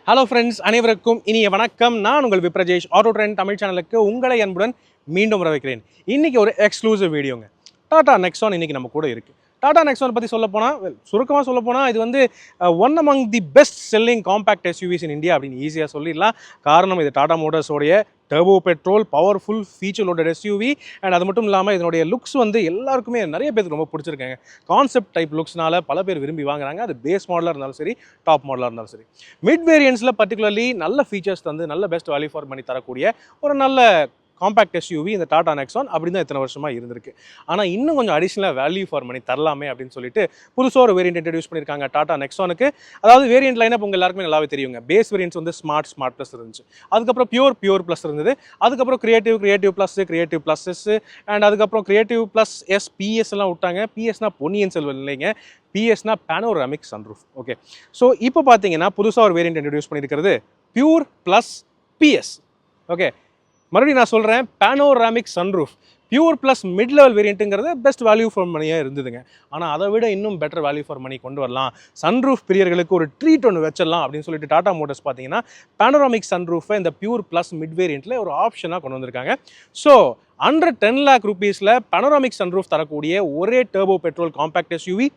Hello friends, அனைவருக்கும் இனிய வணக்கம். நான் உங்கள் விப்ரஜேஷ் ஆட்டோ ட்ரெண்ட் தமிழ் சேனலுக்கு உங்களை அன்புடன் மீண்டும் வரவேற்கிறேன். இன்னைக்கு ஒரு எக்ஸ்க்ளூசிவ் வீடியோங்க. டாடா நெக்ஸான் இன்னைக்கு நம்ம கூட இருக்கு. டாடா நெக்ஸான் பற்றி சொல்ல போனால், சுருக்கமாக சொல்ல போனால் இது வந்து one among the best selling compact SUVs in India அப்படின்னு ஈஸியாக சொல்லிடலாம். காரணம் இது டாடா மோட்டார்ஸோடைய turbo petrol powerful feature loaded SUV. And அது மட்டும் இல்லாமல் இதனுடைய லுக்ஸ் வந்து எல்லாருக்குமே நிறைய பேருக்கு ரொம்ப பிடிச்சிருக்காங்க. கான்செப்ட் டைப் லுக்ஸ்னால பல பேர் விரும்பி வாங்குறாங்க. அது பேஸ் மாடலாக இருந்தாலும் சரி, டாப் மாடலாக இருந்தாலும் சரி. மிட் வேரியன்ஸில் பர்டிகுலர்லி நல்ல ஃபீச்சர்ஸ் தந்து நல்ல பெஸ்ட் வேல்யூ ஃபார் மணி தரக்கூடிய ஒரு நல்ல காம்பேக்ட் எஸ்யூவி இந்த டாடா நெக்ஸான் அப்படி தான் இத்தனை வருஷமாக இருந்திருக்கு. ஆனால் இன்னும் கொஞ்சம் அடிஷனலாக வேல்யூ ஃபார் மணி தரலாமே அப்படின்னு சொல்லிட்டு புதுசாக ஒரு வேரியன்ட் இன்ட்ரடியூஸ் பண்ணியிருக்காங்க டாடா நெக்ஸானுக்கு. அதாவது வேரியன்ட் லைனப் உங்கள் எல்லாருக்குமே நல்லாவே தெரியுங்க. பேஸ் வேரியன்ட்ஸ் வந்து ஸ்மார்ட் ப்ளஸ் இருந்துச்சு. அதுக்கப்புறம் பியூர் ப்ளஸ் இருந்தது. அதுக்கப்புறம் கிரியேட்டிவ் ப்ளஸ் அண்ட் அதுக்கப்புறம் கிரியேட்டிவ் ப்ளஸ் எஸ் பிஎஸ் எல்லாம் விட்டாங்க. பிஎஸ்னா பொன்னியின் செல்வன் இல்லைங்க, பிஎஸ்னா பேனோராமிக் சன்ரூஃப். ஓகே, ஸோ இப்போ பார்த்தீங்கன்னா புதுசாக ஒரு வேரியன்ட் இன்ட்ரடியூஸ் பண்ணியிருக்கிறது பியூர் ப்ளஸ் பிஎஸ். ஓகே, மறுபடியும் நான் சொல்கிறேன், panoramic sunroof. Pure plus mid level வேரியண்ட்டுங்கிறது பெஸ்ட் வேல்யூ ஃபார் மணியாக இருந்ததுங்க. ஆனால் அதை விட இன்னும் பெட்டர் வேல்யூ ஃபார் மணி கொண்டு வரலாம், சன்ரூஃப் பிரியர்களுக்கு ஒரு ட்ரீட் ஒன்று வச்சிடலாம் அப்படின்னு சொல்லிட்டு டாடா மோட்டர்ஸ் பார்த்தீங்கன்னா பேனோராமிக் சன்ரூஃபை இந்த பியூர் ப்ளஸ் மிட் வேரியண்ட்டில் ஒரு ஆப்ஷனாக கொண்டு வந்திருக்காங்க. ஸோ அண்டர் 10 lakh rupeesல பேனோராமிக் சன்ரூஃப் தரக்கூடிய ஒரே டர்போ பெட்ரோல் காம்பேக்ட் எஸ்யூவி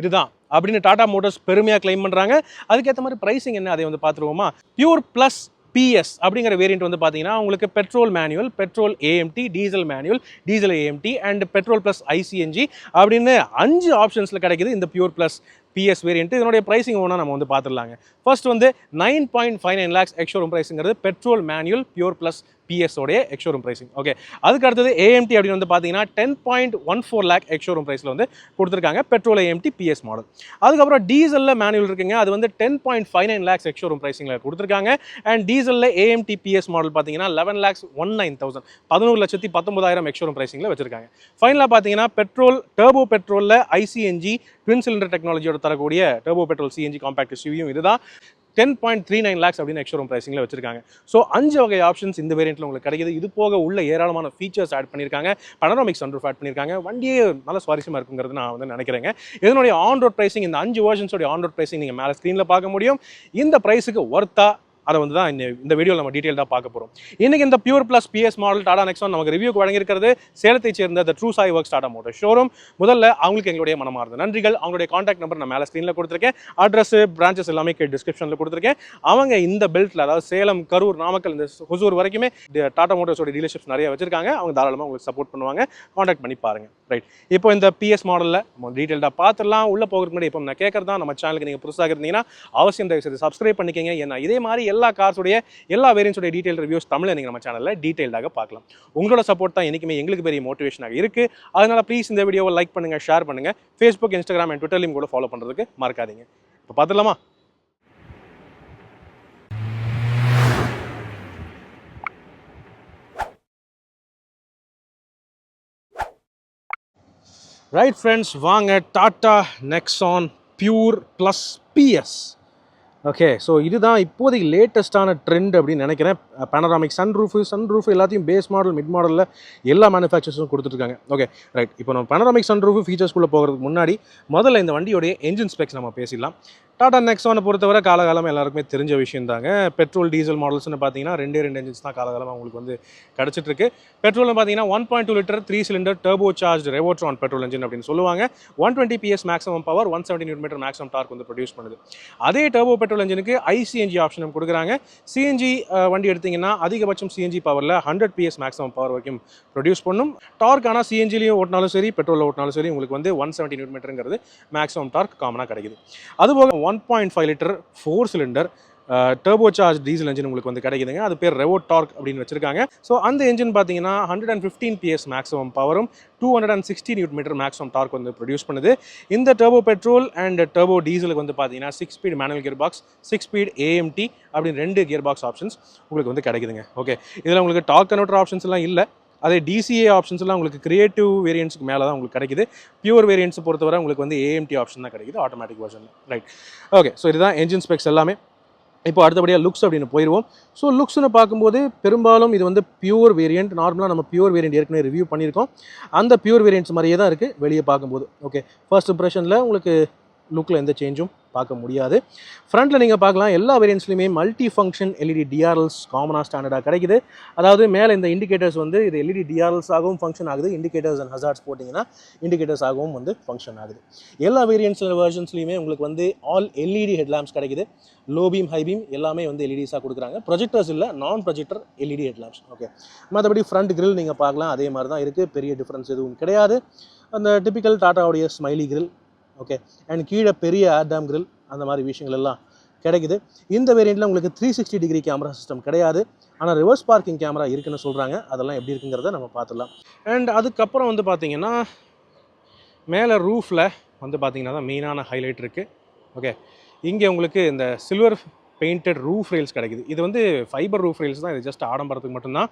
இதுதான் அப்படின்னு டாடா மோட்டர்ஸ் பெருமையாக கிளைம் பண்ணுறாங்க. அதுக்கேற்ற மாதிரி ப்ரைஸிங் என்ன அதை வந்து பார்த்துருவோமா. பியூர் ப்ளஸ் பிஎஸ் அப்படிங்கிற வேரியண்ட் வந்து பார்த்தீங்கன்னா உங்களுக்கு petrol manual, petrol AMT, diesel manual, diesel AMT and petrol plus ஐசிஎன்ஜி அப்படின்னு 5 ஆப்ஷன்ஸில் கிடைக்குது இந்த பியூர் ப்ளஸ் பிஎஸ் வேரியண்ட். இதனுடைய ப்ரைஸிங் ஒன்றா நம்ம வந்து பார்த்துடலாங்க. ஃபர்ஸ்ட் வந்து 9.59 lakhs எக்ஸ்ஷோரூம் ப்ரைஸுங்கிறது பெட்ரோல் மேனுவல் பியூர் ப்ளஸ் பிஎஸோடைய எக்ஸ்ஷோரூம் ப்ரைஸிங். ஓகே, அதுக்கு அடுத்தது ஏஎம்டி அப்படின்னு வந்து பார்த்தீங்கன்னா 10.14 lakh எக்ஸ்ஷோரூம் ப்ரைஸில் வந்து கொடுத்துருக்காங்க பெட்ரோல் ஏஎம்டி பிஎஸ் மாடல். அதுக்கப்புறம் டீசலில் மேனுவல் இருக்குங்க, அது வந்து 10.59 lakhs எக்ஸ்ஷோரூம் ப்ரைஸிங்கில் கொடுத்துருக்காங்க. அண்ட் டீசலில் ஏஎம்டி பிஎஸ் மாடல் பார்த்தீங்கன்னா 11,19,000 11,19,000 எக்ஸ்ஷோரூம் ப்ரைஸிங்கில் வச்சிருக்காங்க. ஃபைனலாக பார்த்தீங்கன்னா பெட்ரோல் டர்போ பெட்ரோலில் ஐசிஎன்ஜி ட்வின் சிலிண்டர் டெக்னாலஜியோட தரக்கூடிய டர்போ பெட்ரோல் சிஎன்ஜி காம்பேக்ட் எஸ்யூவியும் இதுதான். 10.39 lakhs அப்படின்னு எக்ஸ்ஷோரூம் ப்ரைஸிங்கில் வச்சிருக்காங்க. ஸோ 5 வகை ஆப்ஷன்ஸ் இந்த வேரியண்ட்டில் உங்களுக்கு கிடைக்குது. இது போக உள்ள ஏராளமான ஃபீச்சர்ஸ் ஆட் பண்ணியிருக்காங்க, பேனோராமிக் சன்ரூஃப் ஆட் பண்ணியிருக்காங்க. வண்டியே நல்ல சுவாரஸ்யமாக இருக்குங்கிறது நான் வந்து நினைக்கிறேங்க. இதனுடைய ஆன் ரோட் ப்ரைஸிங், இந்த 5 வெர்ஷன்ஸோட ஆன் ரோட் ப்ரைஸிங் நீங்கள் மேலே ஸ்க்ரீனில் பார்க்க முடியும். இந்த ப்ரைஸுக்கு ஒர்த்தா அதை வந்து தான் இந்த வீடியோவில் நம்ம டீட்டெயிலாக பார்க்க போகிறோம். இன்றைக்கி இந்த pure plus PS model Tata Nexon நமக்கு ரிவ்யூக்கு வழங்கியிருக்கிறது சேலத்தை சேர்ந்த the true Sai works Tata motor showroom. முதல்ல அவங்களுக்கு எங்களுடைய மனமார்ந்த நன்றிகள். அவங்களுடைய காண்டாக்ட் நம்பர் நான் மேலே ஸ்க்ரீனில் கொடுத்துருக்கேன். அட்ரஸ், பிரான்ச்சஸ் எல்லாமே டிஸ்கிரிப்ஷனில் கொடுத்துருக்கேன். அவங்க இந்த பெல்ட்டில், அதாவது சேலம், கரூர், நாமக்கல், இந்த ஹொசூர் வரைக்குமே டாடா மோட்டர்ஸோட டீலர்ஷிப்ஸ் நிறைய வச்சிருக்காங்க. அவங்க தாராளமாக உங்களுக்கு சப்போர்ட் பண்ணுவாங்க. காண்டாக்ட் பண்ணி பாருங்கள். ரைட், இப்போ இந்த பிஎஸ் மாடலில் நம்ம டீட்டெயிலாக பார்த்துடலாம். உள்ளே போகிறதுக்கு முன்னாடி இப்போ நான் கேட்குறது தான், நம்ம சேனலுக்கு நீங்கள் புதுசாக இருந்தீங்கன்னா அவசியம் தயவுசெய்து சப்ஸ்கிரைப் பண்ணிக்கங்க. ஏன்னா இதே மாதிரி எல்லா கார்ஸுடைய எல்லா வேரியன்ட்ஸோட டீடைல் ரிவ்யூஸ் தமிழில் நீங்கள் நம்ம சேனலில் டீடைல்டாக பார்க்கலாம். உங்களோட சப்போர்ட் தான் என்றைக்குமே எங்களுக்கு பெரிய மோட்டிவேஷனாக இருக்குது. அதனால் ப்ளீஸ் இந்த வீடியோவை லைக் பண்ணுங்கள், ஷேர் பண்ணுங்கள். ஃபேஸ்புக், இன்ஸ்டாகிராம் அண்ட் ட்விட்டர்லையும் கூட ஃபாலோ பண்ணுறதுக்கு மறக்காதீங்க. இப்போ பார்த்துடலாமா? ரைட் ஃப்ரெண்ட்ஸ், வாங்க Tata Nexon pure plus PS. Okay, so இதுதான் இப்போதைக்கு லேட்டஸ்ட்டான ட்ரெண்ட் அப்படின்னு நினைக்கிறேன். பேனோராமிக் சன்ரூஃப் எல்லாத்தையும் பேஸ் மாடல், மிட் மாடலில் எல்லா மேனுஃபேக்சர்ஸும் கொடுத்துட்ருக்காங்க. ஓகே ரைட், இப்போ நம்ம பேனோராமிக் சன்ரூஃப் ஃபீச்சர்ஸ்குள்ளே போகிறதுக்கு முன்னாடி முதல்ல இந்த வண்டியோடைய என்ஜின் ஸ்பெக்ஸ் நம்ம பேசிடலாம். டாடா நெக்ஸானை பொறுத்தவரை காலகாலமாக எல்லாருக்குமே தெரிஞ்ச விஷயம் தாங்க. பெட்ரோல் டீசல் மாடல்ஸ்னு பார்த்தீங்கன்னா 2 என்ஜின்ஸ் தான் காலகாலமாக உங்களுக்கு வந்து கிடச்சிட்ருக்கு. பெட்ரோல்னு பார்த்தீங்கன்னா 1.2 litre 3 cylinder turbo charge Revotron petrol engine அப்படின்னு சொல்லுவாங்க. 120 PS maximum power, 170 Nm maximum torque வந்து ப்ரொடியூஸ் பண்ணுது. அதே டர்போ பெட்ரோல் என்ஜினுக்கு ஐசிஎன்ஜி ஆப்ஷனும் கொடுக்குறாங்க. சிஎன்ஜி வண்டி எடுத்திங்கன்னா அதிகபட்சம் சிஎன்ஜி பவரில் 100 PS மேக்ஸிமம் பவர் வரைக்கும் ப்ரொடியூஸ் பண்ணும். டார்க் ஆனால் சிஎன்ஜிலையும் ஓட்டினாலும் சரி, பெட்ரோலில் ஓட்டினாலும் சரி, உங்களுக்கு வந்து 170 Nm மேக்ஸிமம் டார்க் காமனாக கிடைக்குது. அதுபோக 1.5 litre 4 cylinder turbo charge diesel engine உங்களுக்கு வந்து கிடைக்குதுங்க. அது பேர் ரெவோ டார்க் அப்படின்னு வச்சிருக்காங்க. ஸோ அந்த என்ஜின் பார்த்தீங்கன்னா 115 PS மேக்ஸிமம் பவரும் 260 Nm மேக்ஸிமம் டார்க் வந்து ப்ரொடியூஸ் பண்ணுது. இந்த டர்போ பெட்ரோல் அண்ட் டர்போ டீசலுக்கு வந்து பார்த்தீங்கன்னா 6 speed manual gear box, 6 speed AMT அப்படின்னு 2 கியர் பாக்ஸ் ஆப்ஷன்ஸ் உங்களுக்கு வந்து கிடைக்குதுங்க. ஓகே, இதில் உங்களுக்கு டார்க் கன்வெர்ட்டர் ஆப்ஷன்ஸ் எல்லாம் இல்லை. அதே டிசிஏ ஆப்ஷன்ஸ் எல்லாம் உங்களுக்கு கிரியேட்டிவ் வேரியன்ட்ஸ்க்கு மேலே தான் உங்களுக்கு கிடைக்குது. பியூர் வேரியன்ட்ஸ் பொறுத்தவரை உங்களுக்கு வந்து ஏஎம்டி ஆப்ஷன் தான் கிடைக்குது, ஆட்டோமேட்டிக் வெர்ஷனில். ரைட், ஓகே, ஸோ இதுதான் என்ஜின் ஸ்பெக்ஸ் எல்லாமே. இப்போ அடுத்தபடியாக லுக்ஸ் அப்படின்னு போயிடுவோம். ஸோ லுக்ஸ்னு பார்க்கும்போது பெரும்பாலும் இது வந்து பியூர் வேரியண்ட். நார்மலாக நம்ம பியூர் வேரியண்ட் ஏற்கனவே ரிவ்யூ பண்ணியிருக்கோம். அந்த பியூர் வேரியண்ட்ஸ் மாதிரியே தான் இருக்குது வெளியே பார்க்கும்போது. ஓகே, ஃபர்ஸ்ட் இம்ப்ரெஷனில் உங்களுக்கு லுக்கில் எந்த சேஞ்சும் பார்க்க முடியாது. ஃப்ரண்ட்டில் நீங்கள் பார்க்கலாம் எல்லா வேரியன்ட்ஸ்லையுமே மல்டி ஃபங்க்ஷன் எல்இடி டிஆர்எல்ஸ் காமனாக ஸ்டாண்டர்டாக கிடைக்குது. அதாவது மேலே இந்த இண்டிகேட்டர்ஸ் வந்து இது எல்இடி டிஆர்எல்ஸ் ஆகவும் ஃபங்க்ஷன் ஆகுது, இண்டிகேட்டர்ஸ் அண்ட் ஹசார்ட்ஸ் போட்டிங்கன்னா இண்டிகேட்டர்ஸ் ஆகவும் வந்து ஃபங்க்ஷன் ஆகுது. எல்லா வேரியன்ட்ஸ் வெர்ஷன்ஸ்லையுமே உங்களுக்கு வந்து ஆல் எல்இடி ஹெட்லாம்ப்ஸ் கிடைக்குது. லோ பீம் ஹை பீம் எல்லாமே வந்து எல்இடிஸாக கொடுக்குறாங்க. ப்ரொஜெக்டர்ஸ் இல்லை, நான் ப்ரொஜெக்டர் எல்இடி ஹெட்லாம்ப்ஸ். ஓகே, மற்றபடி ஃப்ரண்ட் கிரில் நீங்கள் பார்க்கலாம் அதே மாதிரி தான் இருக்குது, பெரிய டிஃப்ரென்ஸ் எதுவும் கிடையாது. அந்த டிபிக்கல் டாட்டாவுடைய ஸ்மைலி கிரில். ஓகே, அண்ட் கீழே பெரிய ஏர்டாம் கிரில் அந்த மாதிரி விஷயங்கள் எல்லாம் கிடைக்குது. இந்த வேரியண்ட்டில் உங்களுக்கு 360 டிகிரி கேமரா சிஸ்டம் கிடையாது, ஆனால் ரிவர்ஸ் பார்க்கிங் கேமரா இருக்குன்னு சொல்கிறாங்க. அதெல்லாம் எப்படி இருக்குங்கிறத நம்ம பார்த்துடலாம். அண்ட் அதுக்கப்புறம் வந்து பார்த்திங்கன்னா மேலே ரூஃபில் வந்து பார்த்திங்கன்னா தான் மெயினான ஹைலைட் இருக்குது. ஓகே, இங்கே உங்களுக்கு இந்த சில்வர் பெயிண்டட் ரூஃப் ரெயில்ஸ் கிடைக்குது. இது வந்து ஃபைபர் ரூஃப் ரெயில்ஸ் தான், இது ஜஸ்ட் ஆடம்பரத்துக்கு மட்டும்தான்.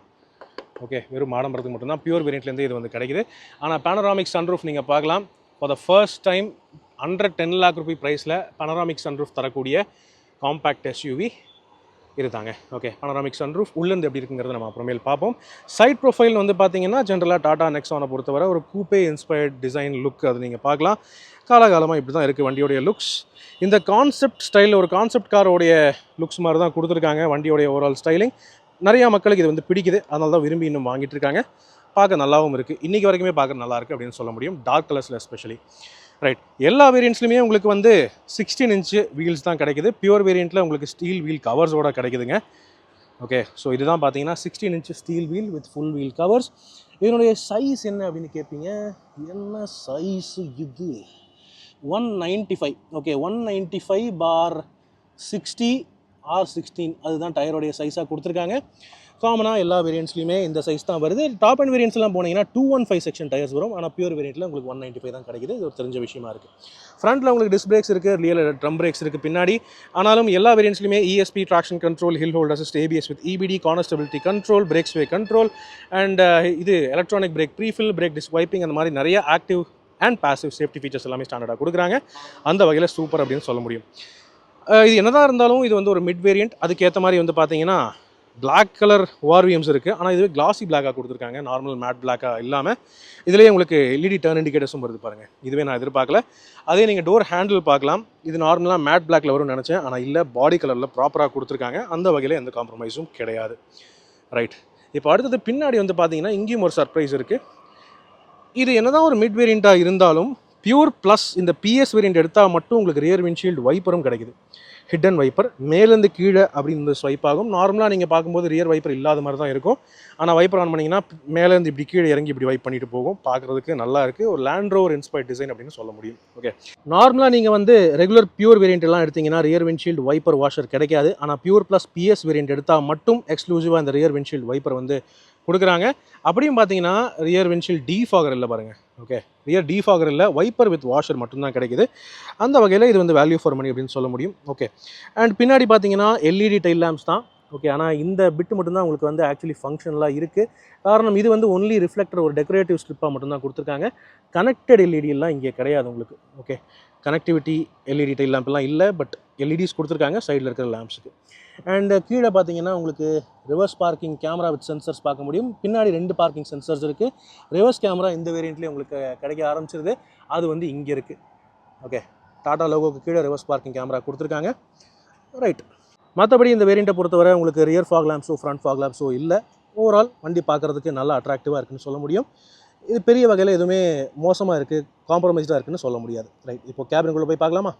ஓகே, வெறும் ஆடம்பரத்துக்கு மட்டும்தான். பியூர் வேரியண்ட்லேருந்து இது வந்து கிடைக்குது. ஆனால் பேனராமிக் சன்ரூஃப் நீங்கள் பார்க்கலாம். For the first time under 10 lakh rupee ப்ரைஸில் பேனராமிக் சன்ரூஃப் தரக்கூடிய காம்பேக்ட் எஸ்யூவி இருதாங்க. ஓகே, பேனராமிக் சன்ரூஃப் உள்ளேருந்து எப்படி இருக்குங்கிறத நம்ம அப்புறமேல் பார்ப்போம். சைட் ப்ரொஃபைல் வந்து பார்த்தீங்கன்னா ஜென்ரலாக டாடா நெக்ஸானை பொறுத்தவரை ஒரு கூப்பே இன்ஸ்பயர்ட் டிசைன் லுக் அது நீங்கள் பார்க்கலாம். காலகாலமாக இப்படி தான் இருக்குது வண்டியோடைய லுக்ஸ். இந்த கான்செப்ட் ஸ்டைலில் ஒரு கான்செப்ட் காரோடைய லுக்ஸ் மாதிரி தான் கொடுத்துருக்காங்க வண்டியோடைய ஓவரால் ஸ்டைலிங். நிறையா மக்களுக்கு இது வந்து பிடிக்குது, அதனால தான் விரும்பி இன்னும் வாங்கிட்டு இருக்காங்க. பார்க்க நல்லாவும் இருக்குது, இன்றைக்கி வரைக்குமே பார்க்க நல்லா இருக்குது அப்படின்னு சொல்ல முடியும், டார்க் கலர்ஸில் எஸ்பெஷலி. ரைட், எல்லா வேரியண்ட்ஸ்லையுமே உங்களுக்கு வந்து 16 inch வீல்ஸ் தான் கிடைக்குது. பியூர் வேரியண்ட்டில் உங்களுக்கு ஸ்டீல் வீல் கவர்ஸோடு கிடைக்குதுங்க. ஓகே, ஸோ இதுதான் பார்த்தீங்கன்னா 16 inch steel wheel with full wheel covers. இதனுடைய சைஸ் என்ன அப்படின்னு கேட்பீங்க. என்ன சைஸு இது? 195. ஓகே, 195/60 R16 அதுதான் டயரோடைய சைஸாக கொடுத்துருக்காங்க. காமனாக எல்லா வேரியண்ட்ஸ்லையுமே இந்த சைஸ் தான் வருது. டாப் அண்ட் வேரியண்ட்ஸ்லாம் போனீங்கன்னா 215 செக்ஷன் டயர்ஸ் வரும். ஆனால் பியூர் வேரியண்ட்டில் உங்களுக்கு 195 தான் கிடைக்குது. இது ஒரு தெரிஞ்ச விஷயமா இருக்குது. ஃப்ரண்ட்டில் உங்களுக்கு டிஸ்க் பிரேக்ஸ் இருக்குது, ரியல் ட்ரம் பிரேக்ஸ் இருக்குது பின்னாடி. ஆனாலும் எல்லா வேரியண்ட்ஸ்லையுமே ESP traction control, hill hold assist, ABS with EBD, corner stability control, brake sway control and இது electronic brake prefill, brake disc wiping அந்த மாதிரி நிறைய active and passive safety features எல்லாமே ஸ்டாண்டர்டாக கொடுக்குறாங்க. அந்த வகையில் சூப்பர் அப்படின்னு சொல்ல முடியும். இது என்னதான் இருந்தாலும் இது வந்து ஒரு மிட் வேரியண்ட். அதுக்கேற்ற மாதிரி வந்து பார்த்தீங்கன்னா பிளாக் கலர் ORVMs இருக்குது. ஆனால் இதுவே கிளாசி பிளாக்காக கொடுத்துருக்காங்க, நார்மல் மேட் பிளாக்காக இல்லாமல். இதுலேயே உங்களுக்கு எல்இடி டர்ன் இண்டிகேட்டர்ஸும் வருது பாருங்கள். இதுவே நான் எதிர்பார்க்கல. அதே நீங்கள் டோர் ஹேண்டில் பார்க்கலாம். இது நார்மலாக மேட் பிளாக்ல வரும்னு நினச்சேன், ஆனால் இல்லை, பாடி கலரில் ப்ராப்பராக கொடுத்துருக்காங்க. அந்த வகையில் எந்த காம்ப்ரமைஸும் கிடையாது. ரைட், இப்போ அடுத்தது பின்னாடி வந்து பார்த்தீங்கன்னா இங்கேயும் ஒரு சர்ப்ரைஸ் இருக்குது. இது என்னதான் ஒரு மிட் வேரியண்ட்டாக இருந்தாலும் பியூர் ப்ளஸ் இந்த PS வேரியண்ட் எடுத்தால் மட்டும் உங்களுக்கு ரியர் விண்ட்ஷீல்டு வைப்பரும் கிடைக்குது. ஹிடன் வைப்பர் மேலேருந்து கீழே அப்படின்னு இந்த ஸ்வைப் ஆகும். நார்மலாக நீங்கள் பார்க்கும்போது ரியர் வைப்பர் இல்லாத மாதிரி தான் இருக்கும். ஆனால் வைப்பர் ஆன் பண்ணிங்கன்னா மேலேருந்து இப்படி கீழே இறங்கி இப்படி வைப் பண்ணிட்டு போகும். பார்க்குறதுக்கு நல்லா இருக்குது. ஒரு லேண்ட் ரோவர் இன்ஸ்பயர்ட் டிசைன் அப்படின்னு சொல்ல முடியும். ஓகே, நார்மலாக நீங்கள் வந்து ரெகுலர் பியூர் வேரியண்ட் எல்லாம் எடுத்தீங்கன்னா ரியர் விண்ட்ஷீல்டு வைப்பர் வாஷர் கிடைக்காது. ஆனால் பியூர் ப்ளஸ் PS வேரியண்ட் எடுத்தால் மட்டும் எக்ஸ்க்ளூசிவாக இந்த ரியர் விண்ட்ஷீல்டு வைப்பர் வந்து கொடுக்குறாங்க. அப்படியும் பார்த்தீங்கன்னா ரியர் விண்ட்ஷீல்டு டீஃபாகர் இல்லை பாருங்கள். ஓகே, ரியர் டீஃபாகர் இல்லை, வைப்பர் வித் வாஷர் மட்டும்தான் கிடைக்குது. அந்த வகையில் இது வந்து வேல்யூ ஃபார் மணி அப்படின்னு சொல்ல முடியும். ஓகே, அண்ட் பின்னாடி பார்த்தீங்கன்னா எல்இடி டைல் லேம்ப்ஸ் தான். ஓகே, ஆனால் இந்த பிட்டு மட்டும்தான் உங்களுக்கு வந்து ஆக்சுவலி ஃபங்க்ஷனலாக இருக்குது. காரணம் இது வந்து ஒன்லி ரிஃப்ளெக்டர் ஒரு டெக்கரேட்டிவ் ஸ்ட்ரிப்பாக மட்டும்தான் கொடுத்துருக்காங்க. கனெக்டட் எல்இடியெல்லாம் இங்கே கிடையாது உங்களுக்கு. ஓகே, கனெக்டிவிட்டி எல்இடி டைல் லேம்ப்லாம் இல்லை, பட் எல்இடிஸ் கொடுத்துருக்காங்க சைடில் இருக்கிற லேம்ப்ஸுக்கு. அண்ட் கீழே பார்த்தீங்கன்னா உங்களுக்கு reverse parking camera with sensors பார்க்க முடியும். பின்னாடி 2 பார்க்கிங் சென்சர்ஸ் இருக்குது. ரிவர்ஸ் கேமரா இந்த வேரியண்ட்லேயே உங்களுக்கு கிடைக்க ஆரம்பிச்சிருது. அது வந்து இங்கே இருக்குது. ஓகே, டாடா லோகோக்கு கீழே ரிவர்ஸ் பார்க்கிங் கேமரா கொடுத்துருக்காங்க. ரைட், மற்றபடி இந்த வேரியண்ட்டை பொறுத்தவரை உங்களுக்கு ரியர் ஃபாக் லேம்ப்ஸோ ஃப்ரண்ட் ஃபாக் லேம்ப்ஸோ இல்லை. ஓவரால் வண்டி பார்க்குறதுக்கு நல்லா அட்ராக்டிவாக இருக்குன்னு சொல்ல முடியும். இது பெரிய வகையில் எதுவுமே மோசமாக இருக்குது, காம்ப்ரமைஸ்டாக இருக்குன்னு சொல்ல முடியாது. ரைட், இப்போ கேபினுக்குள்ளே போய் பார்க்கலாமா?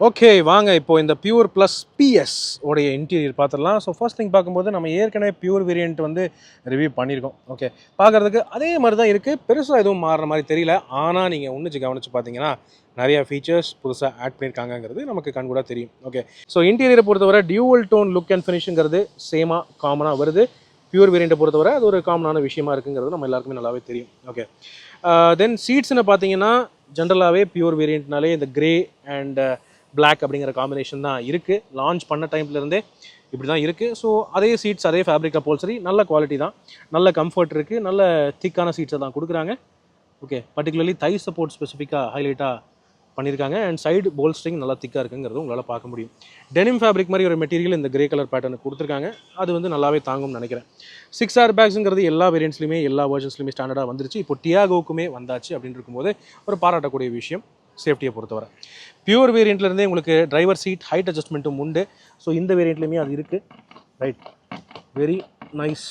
ஓகே, வாங்க இப்போ இந்த பியூர் ப்ளஸ் PS உடைய இன்டீரியர் பார்த்துடலாம். ஸோ ஃபர்ஸ்ட் திங் பார்க்கும்போது நம்ம ஏற்கனவே பியூர் வேரியண்ட் வந்து ரிவ்யூ பண்ணியிருக்கோம். ஓகே, பார்க்குறதுக்கு அதே மாதிரி தான் இருக்குது, பெருசாக எதுவும் மாறுற மாதிரி தெரியல. ஆனால் நீங்கள் கவனித்து பார்த்தீங்கன்னா நிறைய ஃபீச்சர்ஸ் புதுசாக ஆட் பண்ணியிருக்காங்கிறது நமக்கு கண்கூட தெரியும். ஓகே, ஸோ இன்டீரியரை பொறுத்தவரை டியூவல் டோன் லுக் அண்ட் ஃபினிஷுங்கிறது சேமாக காமனாக வருது. பியூர் வேரியண்ட்டை பொறுத்தவரை அது ஒரு காமனான விஷயமா இருக்குங்கிறது நம்ம எல்லாருக்குமே நல்லாவே தெரியும். ஓகே, தென் சீட்ஸ்னு பார்த்தீங்கன்னா ஜென்ரலாகவே பியூர் வேரியண்ட்னாலே இந்த கிரே அண்ட் பிளாக் அப்படிங்கிற காம்பினேஷன் தான் இருக்குது. லான்ச் பண்ண டைம்லேருந்தே இப்படி தான் இருக்குது. ஸோ அதே சீட்ஸ், அதே ஃபேப்ரிக் அப்போல்சரி, நல்ல குவாலிட்டி தான், நல்ல கம்ஃபர்ட் இருக்குது, நல்ல திக்கான சீட்ஸை தான் கொடுக்குறாங்க. ஓகே, பர்டிகுலர்லி தை சப்போர்ட் ஸ்பெசிஃபிக்காக ஹைலைட்டாக பண்ணியிருக்காங்க. அண்ட் சைடு போல்ஸ்ட்ரிங் நல்லா திக்காக இருக்குங்கிறது உங்களால் பார்க்க முடியும். டெனிம் ஃபேப்ரிக் மாதிரி ஒரு மெட்டீரியல் இந்த கிரே கலர் பேட்டர்னுக்கு கொடுத்துருக்காங்க. அது வந்து நல்லாவே தாங்கும்னு நினைக்கிறேன். 6 ஏர்பேக்ஸுங்கிறது எல்லா வேரியன்ட்ஸ்லையுமே எல்லா வெர்ஷன்ஸ்லையுமே ஸ்டாண்டர்டாக வந்துருச்சு. இப்போ டியாகோவுக்குமே வந்தாச்சு அப்படின்னு இருக்கும்போது ஒரு பாராட்டக்கூடிய விஷயம் சேஃப்டியை பொறுத்தவரை. பியூர் வேரியண்ட்லேருந்தே உங்களுக்கு டிரைவர் சீட் ஹைட் அட்ஜஸ்ட்மெண்ட்டும் உண்டு. ஸோ இந்த வேரியண்ட்லேயுமே அது இருக்குது. Right, very nice.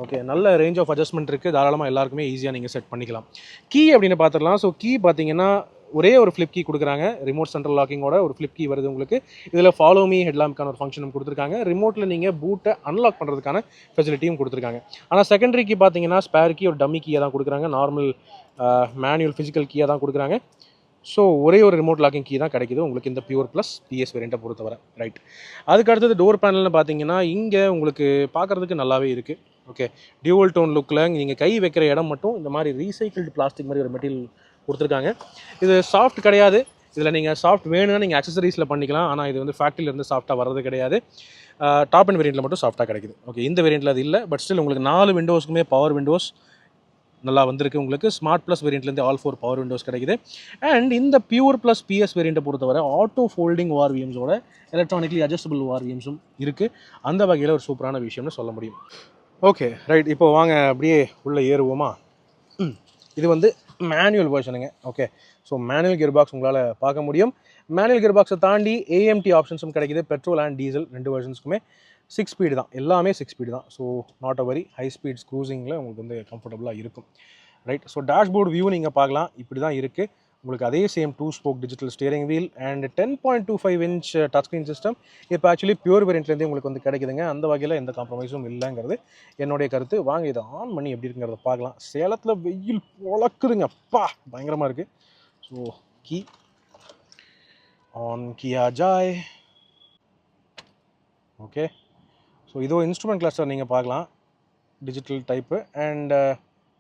ஓகே, நல்ல ரேஞ்ச் ஆஃப் அட்ஜஸ்ட்மெண்ட் இருக்குது. தாராளமாக எல்லாருக்குமே ஈஸியாக நீங்கள் செட் பண்ணிக்கலாம். கீ அப்படின்னு பார்த்துடலாம். ஸோ கீ பார்த்தீங்கன்னா ஒரே ஒரு ஃப்ளிப் கீ கொடுக்குறாங்க. ரிமோட் சென்ட்ரல் லாக்கிங்கோட ஒரு ஃப்ளிப் கீ வருது உங்களுக்கு. இதில் ஃபாலோ மீ ஹெட்லாம்ப்கான ஒரு ஃபங்க்ஷனும் கொடுத்துருக்காங்க. ரிமோட்டில் நீங்கள் பூட்டை அன்லாக் பண்ணுறதுக்கான ஃபெசிலிட்டியும் கொடுத்துருக்காங்க. ஆனால் செகண்டரி கீ பார்த்தீங்கன்னா ஸ்பேர் கீ ஒரு டம்மி கீயை தான் கொடுக்குறாங்க. நார்மல் மேனுவல் ஃபிசிக்கல் கீயை தான் கொடுக்குறாங்க. ஸோ ஒரே ஒரு ரிமோட் லாக்கிங் கீ தான் கிடைக்குது உங்களுக்கு இந்த பியூர் ப்ளஸ் பிஎஸ் வேரியண்ட்டை பொறுத்தவரை. ரைட், அதுக்கு அடுத்தது டோர் பேனல்னு பார்த்தீங்கன்னா இங்கே உங்களுக்கு பார்க்குறதுக்கு நல்லாவே இருக்குது. ஓகே, டியூவல் டோன் லுக்கில் நீங்கள் கை வைக்கிற இடம் மட்டும் இந்த மாதிரி ரீசைக்கிள்டு பிளாஸ்டிக் மாதிரி ஒரு மெட்டீரியல் கொடுத்துருக்காங்க. இது சாஃப்ட் கிடையாது. இதில் நீங்கள் சாஃப்ட் வேணும்னா நீங்கள் அக்சசரிஸில் பண்ணிக்கலாம். ஆனால் இது வந்து ஃபேக்ட்ரியிலேருந்து சாஃப்ட்டாக வர்றது கிடையாது. டாப் அண்ட் வேரியண்ட்டில் மட்டும் சாஃப்ட்டாக கிடைக்குது. ஓகே, இந்த வேரியண்ட்டில் அது இல்லை. பட் ஸ்டில் உங்களுக்கு 4 விண்டோஸ்க்குமே பவர் விண்டோஸ் நல்லா வந்திருக்கு. உங்களுக்கு ஸ்மார்ட் ப்ளஸ் வேரியண்ட்லேருந்து ஆல் 4 பவர் விண்டோஸ் கிடைக்குது. அண்ட் இந்த பியூர் ப்ளஸ் பிஎஸ் வேரியண்ட்டை பொறுத்தவரை ஆட்டோ ஃபோல்டிங் வார்விஎம்ஸோட எலக்ட்ரானிக்லி அட்ஜஸ்டபிள் வார்விஎம்ஸும் இருக்குது. அந்த வகையில் ஒரு சூப்பரான விஷயம்னு சொல்ல முடியும். ஓகே ரைட், இப்போ வாங்க அப்படியே உள்ளே ஏறுவோமா. இது வந்து மேனுவல் வெர்ஷனுங்க. Okay, so manual gear box உங்களால் பார்க்க முடியும். மேனுவல் கியர் பாக்ஸை தாண்டி ஏஎம்டி ஆப்ஷன்ஸும் கிடைக்குது. பெட்ரோல் அண்ட் டீசல் 2 வெர்ஷன்ஸ்க்குமே 6 ஸ்பீடு தான், எல்லாமே 6 ஸ்பீடு தான். So not a very high speeds க்ரூசிங்கில் உங்களுக்கு வந்து கம்ஃபர்டபுளாக இருக்கும். ரைட், ஸோ டேஷ்போர்டு வியூ நீங்கள் பார்க்கலாம். இப்படி தான் இருக்குது உங்களுக்கு. அதே same 2 spoke digital steering wheel and 10.25 inch touch screen system இப்போ ஆக்சுவலி பியூர் வேரியண்ட்லேருந்து உங்களுக்கு வந்து கிடைக்குதுங்க. அந்த வகையில் எந்த காம்ப்ரமைஸும் இல்லைங்கிறது என்னுடைய கருத்து. வாங்க இதை ஆன் பண்ணி எப்படி இருக்குங்கிறத பார்க்கலாம். சேலத்தில் வெயில் பொழக்குதுங்க, அப்பா பயங்கரமாக இருக்குது. ஸோ கீ ஆன் கியா ஜாய். ஓகே, ஸோ இதோ இன்ஸ்ட்ருமெண்ட் கிளஸ்டர் நீங்கள் பார்க்கலாம், digital type and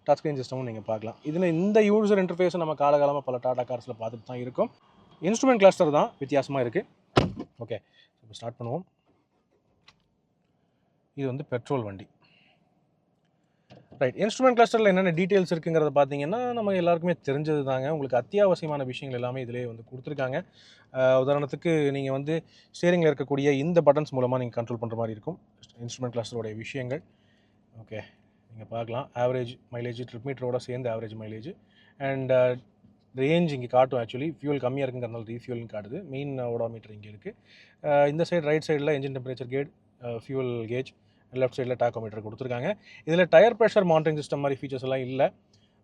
touch screen சிஸ்டமும் நீங்கள் பார்க்கலாம். இதில் இந்த யூசர் இன்டர்ஃபேஸை நம்ம காலகாலமாக பல டாடா கார்ஸில் பார்த்துட்டு தான் இருக்கும். இன்ஸ்ட்ருமெண்ட் கிளஸ்டர் தான் வித்தியாசமாக இருக்குது. ஓகே, இப்போ ஸ்டார்ட் பண்ணுவோம். இது வந்து பெட்ரோல் வண்டி. ரைட், இன்ஸ்ட்ருமெண்ட் கிளஸ்டரில் என்னென்ன டீட்டெயில்ஸ் இருக்குங்கிறத பார்த்தீங்கன்னா நம்ம எல்லாருக்குமே தெரிஞ்சது தாங்க. உங்களுக்கு அத்தியாவசியமான விஷயங்கள் எல்லாமே இதிலே வந்து கொடுத்துருக்காங்க. உதாரணத்துக்கு நீங்கள் வந்து ஸ்டீரிங்கில் இருக்கக்கூடிய இந்த பட்டன்ஸ் மூலமாக நீங்கள் கண்ட்ரோல் பண்ணுற மாதிரி இருக்கும் இன்ஸ்ட்ருமெண்ட் கிளஸ்டரோடைய விஷயங்கள். ஓகே, நீங்கள் பார்க்கலாம் ஆவரேஜ் மைலேஜ், ட்ரிப் மீட்டரோட சேர்ந்து ஆவரேஜ் மைலேஜ் அண்ட் ரேஞ்ச் இங்கே காட்டும். ஆக்சுவலி ஃபியூல் கம்மியாக இருக்குங்கிறதுனால ரீஃபியூல்னு காட்டுது. மெயின் ஓடோமீட்டர் இங்கே இருக்குது. இந்த சைடு ரைட் சைடில் engine temperature gauge, fuel gauge, left சைடில் டாக்கோமீட்டர் கொடுத்துருக்காங்க. இதில் டயர் ப்ரெஷர் மானிட்டரிங் சிஸ்டம் மாதிரி ஃபீச்சர்ஸ் எல்லாம் இல்லை.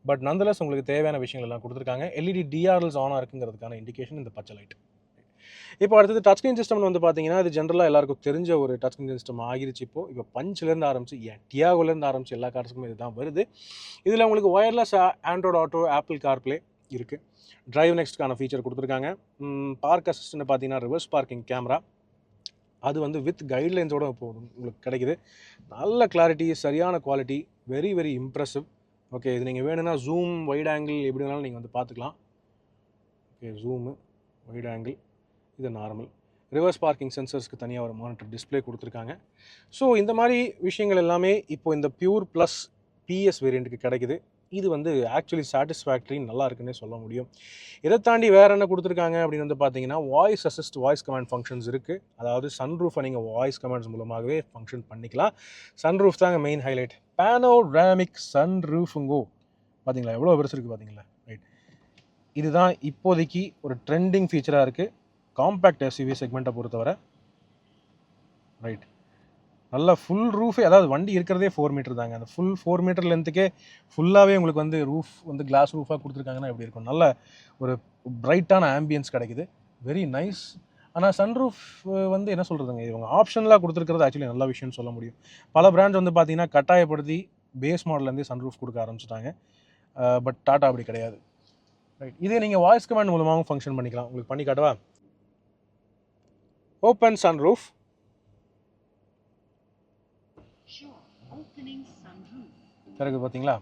பட் நந்தலஸ் உங்களுக்கு தேவையான விஷயங்கள் எல்லாம் கொடுத்துருக்காங்க. எல்இடி டிஆர்எல்ஸ் ஆனாக இருக்குங்கிறதுக்கான இண்டிகேஷன் இந்த பச்சை லைட். இப்போ அடுத்தது டச் ஸ்க்ரீன் சிஸ்டம்னு வந்து பார்த்தீங்கன்னா இது ஜென்ரலாக எல்லாருக்கும் தெரிஞ்ச ஒரு டச் ஸ்க்ரீன் சிஸ்டம் ஆகிருச்சு. இப்போ பஞ்சிலேருந்து ஆரம்பிச்சு டியாகோலேருந்து ஆரம்பிச்சு எல்லா கார்ஸுக்குமே இதுதான் வருது. இதில் உங்களுக்கு wireless Android Auto, Apple CarPlay இருக்குது. டிரைவ் நெக்ஸ்ட்கான ஃபீச்சர் கொடுத்துருக்காங்க. பார்க் அசிஸ்டன்ட் பார்த்தீங்கன்னா ரிவர்ஸ் பார்க்கிங் கேமரா, அது வந்து வித் கைட்லைன்ஸோடு இப்போ உங்களுக்கு கிடைக்குது. நல்ல கிளாரிட்டி, சரியான quality, very very impressive. Okay, இது நீங்கள் வேணும்னா ஜூம், வைட் ஆங்கிள் எப்படி வேணாலும் நீங்கள் வந்து பார்த்துக்கலாம். ஓகே, ஜூமு, வைட் ஆங்கிள், இது நார்மல். ரிவர்ஸ் பார்க்கிங் சென்சர்ஸ்க்கு தனியாக ஒரு மானிட்டர் டிஸ்பிளே கொடுத்துருக்காங்க. ஸோ இந்த மாதிரி விஷயங்கள் எல்லாமே இப்போ இந்த பியூர் ப்ளஸ் பிஎஸ் வேரியண்ட்டுக்கு கிடைக்குது. இது வந்து ஆக்சுவலி சாட்டிஸ்ஃபேக்டரி, நல்லா இருக்குன்னே சொல்ல முடியும். இதை தாண்டி வேறு என்ன கொடுத்துருக்காங்க அப்படின்னு வந்து பார்த்தீங்கன்னா voice assist, voice command functions இருக்குது. அதாவது சன்ரூஃபை நீங்கள் வாய்ஸ் கமாண்ட்ஸ் மூலமாகவே ஃபங்க்ஷன் பண்ணிக்கலாம். சன்ரூஃப் தாங்க மெயின் ஹைலைட். பேனோராமிக் சன்ரூஃபுங்கோ, பார்த்தீங்களா எவ்வளோ பெருசு இருக்குது பார்த்தீங்களா. ரைட், இதுதான் இப்போதைக்கு ஒரு ட்ரெண்டிங் ஃபீச்சராக இருக்குது காம்பேக்ட் எஸ்யூவி செக்மெண்ட்டை பொறுத்தவரை. ரைட், நல்ல ஃபுல் ரூஃபே, அதாவது வண்டி இருக்கிறதே 4 மீட்டர் தாங்க. அந்த ஃபுல் 4 மீட்டர் லென்த்துக்கே ஃபுல்லாகவே உங்களுக்கு வந்து ரூஃப் வந்து கிளாஸ் ரூஃபாக கொடுத்துருக்காங்கன்னா எப்படி இருக்கும். நல்ல ஒரு பிரைட்டான ஆம்பியன்ஸ் கிடைக்குது. Very nice. ஆனால் சன்ரூஃப் வந்து என்ன சொல்கிறதுங்க, இவங்க ஆப்ஷனலாக கொடுத்துருக்கிறது ஆக்சுவலி நல்ல விஷயம்னு சொல்ல முடியும். பல பிராண்ட்ஸ் வந்து பார்த்தீங்கன்னா கட்டாயப்படுத்தி பேஸ் மாடல்லேருந்தே சன்ரூஃப் கொடுக்க ஆரம்பிச்சிட்டாங்க. பட் டாட்டா அப்படி கிடையாது. ரைட், இதே நீங்கள் வாய்ஸ் கமாண்ட் மூலமாகவும் ஃபங்க்ஷன் பண்ணிக்கலாம். உங்களுக்கு பண்ணி காட்டவா. Open sunroof. பிறகு பார்த்தீங்களா.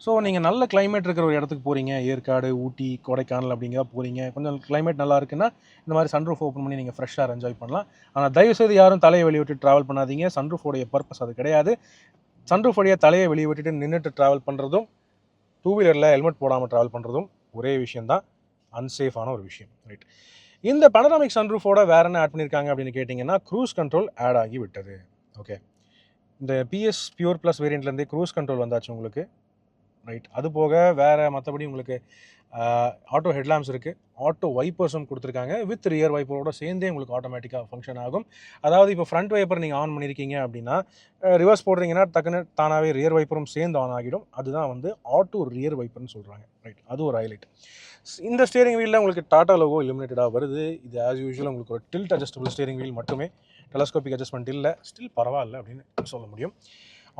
ஸோ நீங்கள் நல்ல கிளைமேட் இருக்கிற ஒரு இடத்துக்கு போகிறீங்க, ஏற்காடு, ஊட்டி, கொடைக்கானல் அப்படிங்கிற போகிறீங்க, கொஞ்சம் கிளைமேட் நல்லா இருக்குன்னா இந்த மாதிரி சன்ரூஃப் ஓப்பன் பண்ணி நீங்கள் ஃப்ரெஷ்ஷாக என்ஜாய் பண்ணலாம். ஆனால் தயவுசெய்து யாரும் தலையை வெளியே விட்டு ட்ராவல் பண்ணாதீங்க. சன்ரூஃபோடைய பர்பஸ் அது கிடையாது. சன்ரூஃப் வழியாக தலையை வெளியே விட்டுட்டு நின்றுட்டு ட்ராவல் பண்ணுறதும், 2 வீலரில் ஹெல்மெட் போடாமல் ட்ராவல் பண்ணுறதும் ஒரே விஷயந்தான், அன்சேஃபான ஒரு விஷயம். ரைட், இந்த பனராமிக் சன்ரூஃபோட வேறு என்ன ஆட் பண்ணியிருக்காங்க அப்படின்னு கேட்டிங்கன்னா க்ரூஸ் கண்ட்ரோல் ஆட் ஆகி விட்டது. ஓகே, இந்த பிஎஸ் பியூர் ப்ளஸ் வேரியண்ட்லேருந்தே க்ரூஸ் கண்ட்ரோல் வந்தாச்சு உங்களுக்கு. ரைட், அது போக வேறு மற்றபடி உங்களுக்கு ஆட்டோ ஹெட்லாம்ப்ஸ் இருக்குது, ஆட்டோ வைப்பர்ஸும் கொடுத்துருக்காங்க. வித் ரியர் வைப்பரோட சேர்ந்தே உங்களுக்கு ஆட்டோமேட்டிக்காக ஃபங்க்ஷன் ஆகும். அதாவது இப்போ ஃப்ரண்ட் வைப்பர் நீங்கள் ஆன் பண்ணியிருக்கீங்க அப்படின்னா ரிவர்ஸ் போடுறீங்கன்னா டக்குன்னு தானாகவே ரியர் வைப்பரும் சேர்ந்து ஆன் ஆகிடும். அதுதான் வந்து ஆட்டோ ரியர் வைப்பர்னு சொல்கிறாங்க. ரைட், அது ஒரு ஹைலைட். இந்த ஸ்டியரிங் வீலில் உங்களுக்கு டாடா லோகோ இலுமினேட்டடாக வருது. இது ஆஸ் யூஷுவல் உங்களுக்கு ஒரு டில்ட் அட்ஜஸ்டபிள் ஸ்டியரிங் வீல் மட்டுமே, டெலஸ்கோபிக் அட்ஜஸ்ட்மெண்ட் இல்லை. ஸ்டில் பரவாயில்ல அப்படின்னு சொல்ல முடியும்.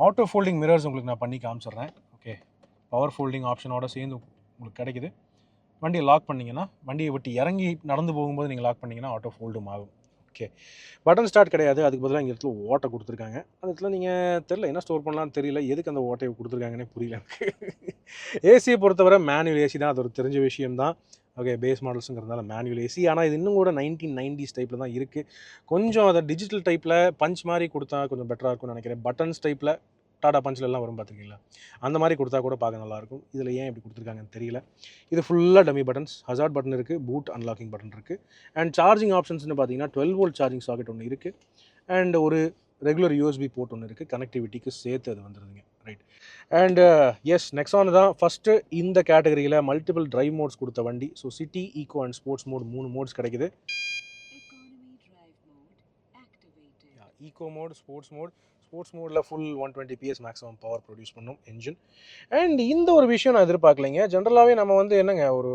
ஆட்டோ ஃபோல்டிங் மிரர்ஸ் உங்களுக்கு நான் பண்ணி காமிச்சிட்றேன். ஓகே, பவர் ஃபோல்டிங் ஆப்ஷனோட சேர்ந்து உங்களுக்கு கிடைக்குது. வண்டியை லாக் பண்ணிங்கன்னா, வண்டியை விட்டு இறங்கி நடந்து போகும்போது நீங்கள் லாக் பண்ணிங்கன்னா ஆட்டோ ஃபோல்டும் ஆகும். ஓகே, பட்டன் ஸ்டார்ட் கிடையாது, அதுக்கு பதிலாக இங்கே இடத்துல ஓட்டை கொடுத்துருக்காங்க. அந்த இடத்துல நீங்கள் தெரியல என்ன ஸ்டோர் பண்ணலான்னு தெரியல, எதுக்கு அந்த ஓட்டையை கொடுத்துருக்காங்கன்னே புரியல எனக்கு. ஏசியை பொறுத்தவரை மேனுவல் ஏசி தான், அது ஒரு தெரிஞ்ச விஷயம்தான். ஓகே, பேஸ் மாடல்ஸுங்கிறதுனால மேனுவல் ஏசி. ஆனால் இது இன்னும் கூட 1990s டைப்பில் தான் இருக்குது. கொஞ்சம் அதை டிஜிட்டல் டைப்பில் பஞ்ச் மாதிரி கொடுத்தா கொஞ்சம் பெட்டராக இருக்கும்னு நினைக்கிறேன். பட்டன்ஸ் டைப்பில் டாடா பஞ்சிலெல்லாம் வரும் பார்த்துருக்கீங்களா, அந்த மாதிரி கொடுத்தா கூட பார்க்க நல்லாயிருக்கும். இதில் ஏன் இப்படி கொடுத்துருக்காங்கன்னு தெரியல. இது ஃபுல்லாக டம்மி பட்டன்ஸ், ஹசார்ட் பட்டன் இருக்குது, பூட் அன்லாக்கிங் பட்டன் இருக்குது. அண்ட் சார்ஜிங் ஆப்ஷன்ஸ்னு பார்த்தீங்கன்னா 12 வோல்ட் சார்ஜிங் சாக்கெட் ஒன்று இருக்குது. அண்ட் ஒரு ரெகுலர் யூஎஸ்பி போர்ட் ஒன்று இருக்குது, கனெக்டிவிட்டிக்கு சேர்த்து அது வந்துடுதுங்க. ரைட், அண்ட் எஸ், நெக்ஸான் தான் ஃபஸ்ட்டு இந்த கேட்டகரியில் மல்டிபிள் டிரைவ் மோட்ஸ் கொடுத்த வண்டி. So city, eco and sports mode 3 modes கிடைக்குது. ஈகோ மோட், ஸ்போர்ட்ஸ் மோடில் full 120 PS maximum power produce பண்ணும் என்ஜின். அண்ட் இந்த ஒரு விஷயம் நான் எதிர்பார்க்கலைங்க. ஜென்ரலாகவே நம்ம வந்து என்னங்க ஒரு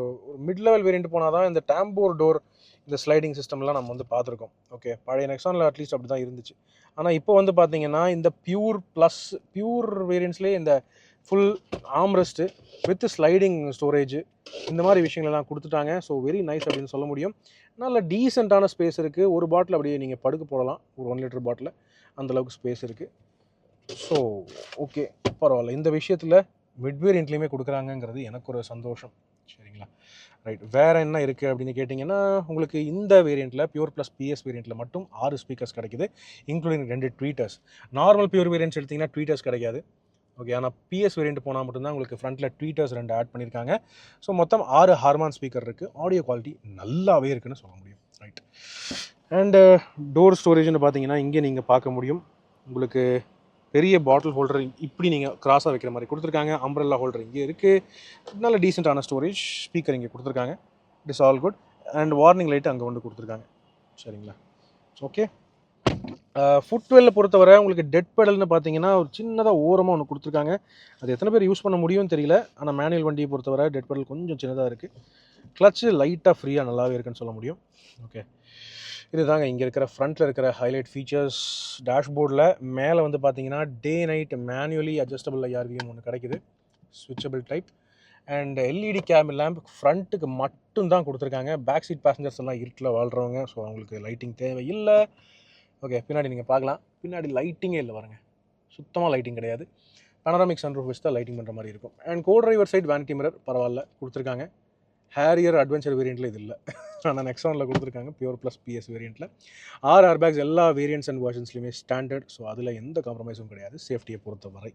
மிட் லெவல் வேரியண்ட் போனால் தான் இந்த டேம்போர் டோர், இந்த ஸ்லைடிங் சிஸ்டம்லாம் நம்ம வந்து பார்த்துருக்கோம். ஓகே, பழைய நெக்ஸானில் அட்லீஸ்ட் அப்படி தான் இருந்துச்சு. ஆனால் இப்போ வந்து பார்த்தீங்கன்னா இந்த பியூர் வேரியண்ட்ஸ்லேயே இந்த ஃபுல் ஆம்ரெஸ்ட்டு வித் ஸ்லைடிங் ஸ்டோரேஜ் இந்த மாதிரி விஷயங்கள்லாம் கொடுத்துட்டாங்க. ஸோ வெரி நைஸ் அப்படின்னு சொல்ல முடியும். நல்ல டீசெண்டான ஸ்பேஸ் இருக்குது. ஒரு பாட்டில் அப்படியே நீங்கள் படுக்க போடலாம், ஒரு 1 லிட்டர் பாட்டில், அந்தளவுக்கு ஸ்பேஸ் இருக்குது. ஸோ ஓகே, பரவாயில்ல. இந்த விஷயத்தில் மிட் வேரியண்ட்லேயுமே கொடுக்குறாங்கங்கிறது எனக்கு ஒரு சந்தோஷம். சரிங்களா, ரைட். வேறு என்ன இருக்குது அப்படின்னு கேட்டிங்கன்னா, உங்களுக்கு இந்த வேரியண்ட்டில் பியூர் ப்ளஸ் பிஎஸ் வேரியண்ட்டில் மட்டும் 6 ஸ்பீக்கர்ஸ் கிடைக்குது, including 2 tweeters. Normal pure variants எடுத்திங்கன்னா ட்வீட்டர்ஸ் கிடைக்காது. ஓகே, ஆனால் பிஎஸ் வேரியண்ட் போனால் மட்டும்தான் உங்களுக்கு ஃப்ரண்ட்டில் ட்வீட்டர்ஸ் 2 ஆட் பண்ணியிருக்காங்க. ஸோ மொத்தம் 6 ஹார்மான் ஸ்பீக்கர் இருக்குது. ஆடியோ குவாலிட்டி நல்லாவே இருக்குன்னு சொல்ல முடியும். ரைட், அண்டு டோர் ஸ்டோரேஜ்னு பார்த்தீங்கன்னா இங்கே நீங்கள் பார்க்க முடியும். உங்களுக்கு பெரிய பாட்டில் ஹோல்டர் இப்படி நீங்கள் கிராஸாக வைக்கிற மாதிரி கொடுத்துருக்காங்க. அம்ப்ரெல்லா ஹோல்டர் இங்கே இருக்குது. நல்ல டீசெண்டான ஸ்டோரேஜ். ஸ்பீக்கர் இங்கே கொடுத்துருக்காங்க. It is all good. And warning light அங்கே வந்து கொடுத்துருக்காங்க. சரிங்களா, ஓகே. ஃபுட்வெல்லை பொறுத்தவரை உங்களுக்கு டெட் பெடல்னு பார்த்தீங்கன்னா ஒரு சின்னதாக ஓரமாக ஒன்று கொடுத்துருக்காங்க. அது எத்தனை பேர் யூஸ் பண்ண முடியும்னு தெரியல. ஆனால் மேனுவல் வண்டியை பொறுத்தவரை டெட் பெடல் கொஞ்சம் சின்னதாக இருக்குது. கிளச்சு லைட்டாக ஃப்ரீயாக நல்லாவே இருக்குன்னு சொல்ல முடியும். ஓகே, இதுதாங்க இங்கே இருக்கிற ஃப்ரண்ட்டில் இருக்கிற ஹைலைட் ஃபீச்சர்ஸ். டேஷ்போர்டில் மேலே வந்து பார்த்தீங்கன்னா day night manually adjustable IRVM ஒன்று கிடைக்குது, switchable type. And LED cabin lamp ஃப்ரண்ட்டுக்கு மட்டும் தான் கொடுத்துருக்காங்க. பேக் சீட் பேசஞ்சர்ஸ் எல்லாம் இருட்டில் வாழ்கிறவங்க, ஸோ அவங்களுக்கு லைட்டிங் தேவை இல்லை. ஓகே, பின்னாடி நீங்கள் பார்க்கலாம், பின்னாடி லைட்டிங்கே இல்லை பாருங்கள், சுத்தமாக லைட்டிங் கிடையாது. பனராமிக் சன்ரூஃப் வச்சு தான் லைட்டிங் பண்ணுற மாதிரி இருக்கும். And co driver side vanity mirror பரவாயில்ல கொடுத்துருக்காங்க. ஹேரியர் அட்வென்ச்சர் வேரியண்ட்டில் இது இல்லை, ஆனால் நெக்ஸானில் கொடுத்துருக்காங்க பியூர் ப்ளஸ் பிஎஸ் வேரியண்ட்டில். 6 ஏர்பேக்ஸ் எல்லா வேரியண்ட்ஸ் அண்ட் வெர்ஷன்ஸ்லையுமே ஸ்டாண்டர்ட். ஸோ அதில் எந்த காம்ப்ரமைஸும் கிடையாது சேஃப்டியை பொறுத்தவரை.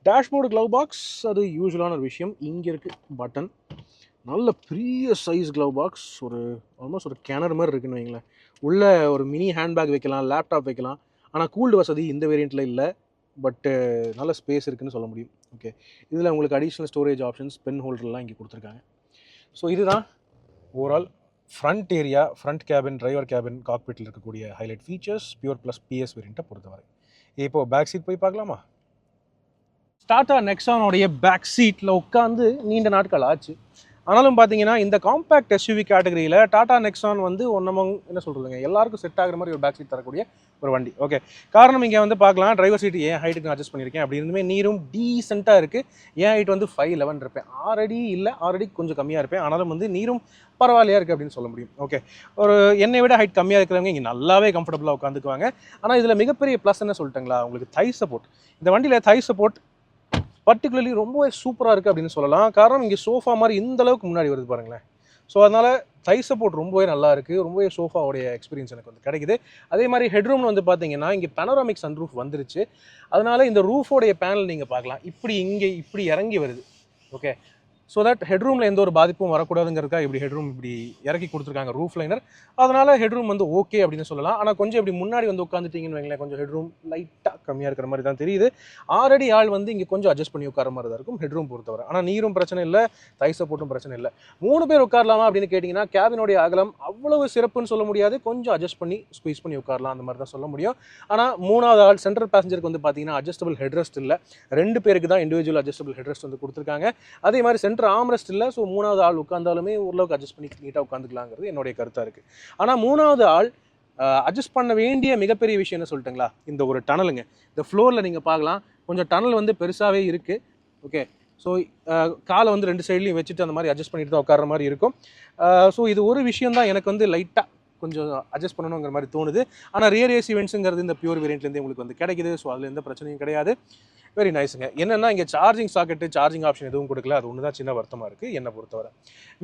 டேஷ்போர்டு க்ளவ் பாக்ஸ் அது யூஸ்வலான ஒரு விஷயம். இங்கே இருக்குது பட்டன், நல்ல பெரிய சைஸ் க்ளவ் பாக்ஸ், ஒரு ஆல்மோஸ்ட் ஒரு கிணறு மாதிரி இருக்குன்னு வைங்களேன். உள்ளே ஒரு மினி ஹேண்ட்பேக் வைக்கலாம், லேப்டாப் வைக்கலாம். ஆனால் கூல்டு வசதி இந்த வேரியண்ட்டில் இல்லை, பட்டு நல்ல ஸ்பேஸ் இருக்குதுன்னு சொல்ல முடியும். ஓகே, இதில் உங்களுக்கு அடிஷ்னல் ஸ்டோரேஜ் ஆப்ஷன்ஸ், பென் ஹோல்டர்லாம் இங்கே கொடுத்துருக்காங்க. ஸோ இதுதான் overall front area, front cabin, driver cabin, காக்பிட்டில் இருக்கக்கூடிய highlight features pure plus PS வேரியண்ட்டை பொறுத்தவரை. இப்போது பேக் சீட் போய் பார்க்கலாமா? டாடா நெக்ஸானோடைய பேக் சீட்டில் உட்காந்து நீண்ட நாட்கள் ஆச்சு. ஆனாலும் பார்த்தீங்கன்னா இந்த காம்பேக்ட் எஸ்யூவி கேட்டகரியில் டாடா நெக்ஸான் வந்து என்ன சொல்கிறதுங்க, எல்லாருக்கும் செட் ஆகிற மாதிரி ஒரு பேக் சீட் தரக்கூடிய ஒரு வண்டி. ஓகே, காரணம் இங்கே வந்து பார்க்கலாம், டிரைவர் சீட் ஏன் ஹைட்டுக்கு அட்ஜஸ்ட் பண்ணியிருக்கேன். அப்படி இருந்துமே நீரும் டீசெண்டாக இருக்குது. ஏன் ஹைட் வந்து 5'11" இருப்பேன், 6 அடி இல்லை, 6 அடி கொஞ்சம் கம்மியாக இருப்பேன். ஆனாலும் வந்து நீரும் பரவாயில்லையா இருக்குது அப்படின்னு சொல்ல முடியும். ஓகே, ஒரு என்னை விட ஹைட் கம்மியாக இருக்கிறவங்க இங்கே நல்லாவே கம்ஃபர்டபுளாக உட்காந்துக்குவாங்க. ஆனால் இதில் மிகப்பெரிய ப்ளஸ் என்ன சொல்லிட்டுங்களா, உங்களுக்கு தை சப்போர்ட். இந்த வண்டியில் தை சப்போர்ட் பர்டிகுலர்லி ரொம்பவே சூப்பராக இருக்குது அப்படின்னு சொல்லலாம். காரணம் இங்கே சோஃபா மாதிரி இந்த அளவுக்கு முன்னாடி வருது பாருங்களேன். ஸோ அதனால் தை சப்போர்ட் ரொம்பவே நல்லா இருக்குது. ரொம்பவே சோஃபாவுடைய எக்ஸ்பீரியன்ஸ் எனக்கு வந்து கிடைக்குது. அதே மாதிரி ஹெட்ரூம்னு வந்து பார்த்தீங்கன்னா இங்கே பனோராமிக் சன்ரூஃப் வந்துருச்சு. அதனால் இந்த ரூஃபோடைய பேனல் நீங்கள் பார்க்கலாம், இப்படி இங்கே இப்படி இறங்கி வருது. ஓகே, ஸோ தட் ஹெட்ரூமில் எந்த ஒரு பாதிப்பும் வரக்கூடாதுங்கிறதுக்காக இப்படி ஹெட்ரூம் இப்படி இறக்கி கொடுத்துருக்காங்க ரூஃப் லைனர். அதனால் ஹெட்ரூம் வந்து ஓகே அப்படின்னு சொல்லலாம். ஆனால் கொஞ்சம் இப்படி முன்னாடி வந்து உட்காந்துட்டிங்கன்னு வைங்களேன், கொஞ்சம் ஹெட்ரூம் லைட்டாக கம்மியாக இருக்கிற மாதிரி தான் தெரியுது. ஆல்ரெடி ஆள் வந்து இங்கே கொஞ்சம் அட்ஜஸ்ட் பண்ணி உட்கார மாதிரி தான் இருக்கும் ஹெட்ரூம் பொறுத்தவரை. ஆனால் நீரும் பிரச்சனை இல்லை, தை சப்போர்ட்டும் பிரச்சனை இல்லை. 3 பேர் உட்காரலாமா அப்படின்னு கேட்டிங்கன்னா கேபினோடைய அகலம் அவ்வளவு சிறப்புன்னு சொல்ல முடியாது, கொஞ்சம் அட்ஜஸ்ட் பண்ணி ஸ்குவீஸ் பண்ணி உட்காரலாம் அந்த மாதிரி தான் சொல்ல முடியும். ஆனால் 3வது ஆள் சென்ட்ரல் பேசஞ்சருக்கு வந்து பார்த்தீங்கன்னா அட்ஜஸ்டபிள் ஹெட்ரெஸ்ட் இல்லை, 2 பேருக்கு தான் இண்டிவிஜுவல் அட்ஜஸ்டபிள் ஹெட்ரெஸ்ட் வந்து கொடுத்துருக்காங்க. அதே மாதிரி சென்டர் ஆம்ரெஸ்ட் இல்லை. ஸோ 3வது ஆள் உட்கார்ந்தாலுமே ஓரளவுக்கு அட்ஜஸ்ட் பண்ணி நீட்டாக உட்காந்துக்கலாங்கிறது என்னுடைய கருத்தாக இருக்குது. ஆனால் 3வது ஆள் அட்ஜஸ்ட் பண்ண வேண்டிய மிகப்பெரிய விஷயம் என்ன சொல்லிட்டுங்களா, இந்த ஒரு டனலுங்க. இந்த ஃப்ளோரில் நீங்கள் பார்க்கலாம், கொஞ்சம் டனல் வந்து பெருசாகவே இருக்குது. ஓகே, ஸோ காலை வந்து 2 சைட்லையும் வச்சுட்டு அந்த மாதிரி அட்ஜஸ்ட் பண்ணிட்டு தான் உட்கார்ற மாதிரி இருக்கும். ஸோ இது ஒரு விஷயம் தான் எனக்கு வந்து லைட்டாக கொஞ்சம் அட்ஜஸ்ட் பண்ணணுங்கிற மாதிரி தோணுது. ஆனால் ரியர் ஏசி வென்ட்ஸுங்கிறது இந்த பியூர் வேரியண்ட்லேருந்து உங்களுக்கு வந்து கிடைக்குது. ஸோ அதில் எந்த பிரச்சனையும் கிடையாது. வெரி நைஸுங்க. என்னென்னா இங்கே சார்ஜிங் சாக்கெட்டு, சார்ஜிங் ஆப்ஷன் எதுவும் கொடுக்கல. அது ஒன்று தான் சின்ன வருத்தமாக இருக்குது என்னை பொறுத்தவரை.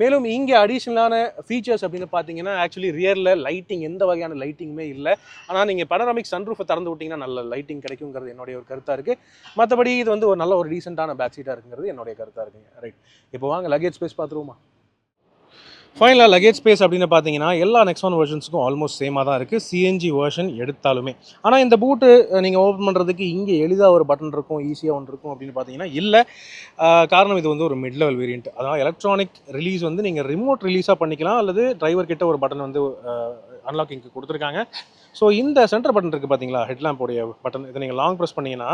மேலும் இங்கே அடிஷ்னலான ஃபீச்சர்ஸ் அப்படின்னு பார்த்தீங்கன்னா ஆக்சுவலி ரியரில் லைட்டிங் எந்த வகையான லைட்டிங்குமே இல்லை. ஆனால் நீங்கள் பனோராமிக் சன்ரூஃபை திறந்து விட்டிங்கன்னா நல்ல லைட்டிங் கிடைக்குங்கிறது என்னுடைய ஒரு கருத்தாக இருக்குது. மற்றபடி இது வந்து ஒரு நல்ல ஒரு டீசெண்டான பேக் சீட்டாக இருக்குங்கிறது என்னுடைய கருத்தாக இருக்குங்க. ரைட், இப்போ வாங்க லக்கேஜ் ஸ்பேஸ் பார்த்துருவோமா. ஃபைனலாக லக்கேஜ் ஸ்பேஸ் அப்படின்னு பார்த்தீங்கன்னா எல்லா நெக்ஸான் வெர்ஷன்ஸுக்கும் ஆல்மோஸ்ட் சேமாக தான் இருக்குது, சிஎன்ஜி வெர்ஷன் எடுத்தாலுமே. ஆனால் இந்த பூட்டு நீங்கள் ஓப்பன் பண்ணுறதுக்கு இங்கே எளிதாக ஒரு பட்டன் இருக்கும், ஈஸியாக ஒன்று இருக்கும் அப்படின்னு பார்த்தீங்கன்னா இல்லை. காரணம் இது வந்து ஒரு மிட் லெவல் வேரியண்ட். அதனால் எலக்ட்ரானிக் ரிலீஸ் வந்து நீங்கள் ரிமோட் ரிலீஸாக பண்ணிக்கலாம், அல்லது டிரைவர் கிட்ட ஒரு பட்டன் வந்து அன்லாக்கிங்க்கு கொடுத்துருக்காங்க. ஸோ இந்த சென்டர் பட்டன் இருக்குது பார்த்தீங்களா, ஹெட்லாம்போடைய பட்டன், இதை நீங்கள் லாங் ப்ரெஸ் பண்ணிங்கன்னா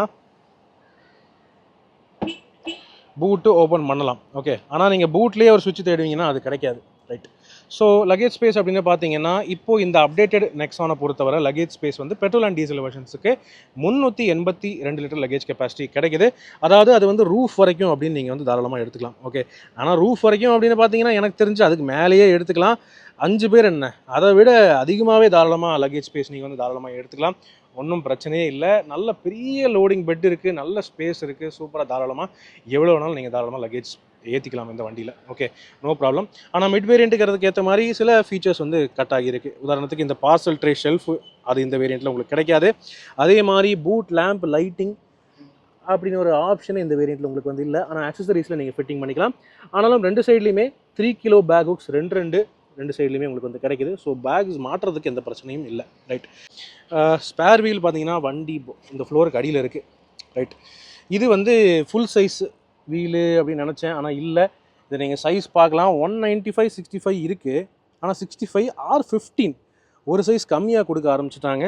பூட்டு ஓப்பன் பண்ணலாம். ஓகே, ஆனால் நீங்கள் பூட்லேயே ஒரு சுவிட்ச் தேடுவீங்கன்னா அது கிடைக்காது. ரைட், ஸோ லக்கேஜ் ஸ்பேஸ் அப்படின்னு பார்த்தீங்கன்னா இப்போது இந்த அப்டேட்டட் நெக்ஸானை பொறுத்தவரை லக்கேஜ் ஸ்பேஸ் வந்து பெட்ரோல் அண்ட் டீசல் வெர்ஷன்ஸுக்கு 382 லிட்டர் லக்கேஜ் கெப்பாசிட்டி கிடைக்குது. அதாவது அது வந்து ரூஃப் வரைக்கும் அப்படின்னு நீங்கள் வந்து தாராளமாக எடுத்துக்கலாம். ஓகே, ஆனால் ரூஃப் வரைக்கும் அப்படின்னு பார்த்தீங்கன்னா எனக்கு தெரிஞ்சு அதுக்கு மேலேயே எடுத்துக்கலாம். 5 பேர் என்ன, அதை விட அதிகமாகவே தாராளமாக லக்கேஜ் ஸ்பேஸ் நீங்கள் வந்து தாராளமாக எடுத்துக்கலாம். ஒன்றும் பிரச்சனையே இல்லை. நல்ல பெரிய லோடிங் பெட் இருக்குது, நல்ல ஸ்பேஸ் இருக்குது, சூப்பராக தாராளமாக எவ்வளோ வேணாலும் நீங்கள் தாராளமாக லக்கேஜ் ஏற்றிக்கலாம் இந்த வண்டியில். Okay, no problem. ஆனால் மிட் வேரியண்ட்டுக்கிறதுக்கு ஏற்ற மாதிரி சில ஃபீச்சர்ஸ் வந்து கட் ஆகியிருக்கு. உதாரணத்துக்கு இந்த பார்சல் ட்ரே ஷெல்ஃபு அது இந்த வேரியண்ட்டில் உங்களுக்கு கிடைக்காது. அதே மாதிரி பூட் லேம்ப் லைட்டிங் அப்படின்னு ஒரு ஆப்ஷன் இந்த வேரியண்ட்டில் உங்களுக்கு வந்து இல்லை. ஆனால் ஆக்சசரிஸில் நீங்கள் ஃபிட்டிங் பண்ணிக்கலாம். ஆனாலும் 2 சைட்லேயுமே 3 கிலோ பேக் ஹுக்ஸ் 2 சைட்லேயுமே உங்களுக்கு வந்து கிடைக்குது. ஸோ பேக்ஸ் மாற்றுறதுக்கு எந்த பிரச்சனையும் இல்லை. ரைட், ஸ்பேர் வீல் பார்த்தீங்கன்னா வண்டி இந்த ஃப்ளோருக்கு அடியில் இருக்குது. ரைட், இது வந்து ஃபுல் சைஸ் வீலு அப்படின்னு நினச்சேன், ஆனால் இல்லை. இதை நீங்கள் சைஸ் பார்க்கலாம், 195/65 இருக்குது. ஆனால் 65 R15 ஒரு சைஸ் கம்மியாக கொடுக்க ஆரம்பிச்சிட்டாங்க.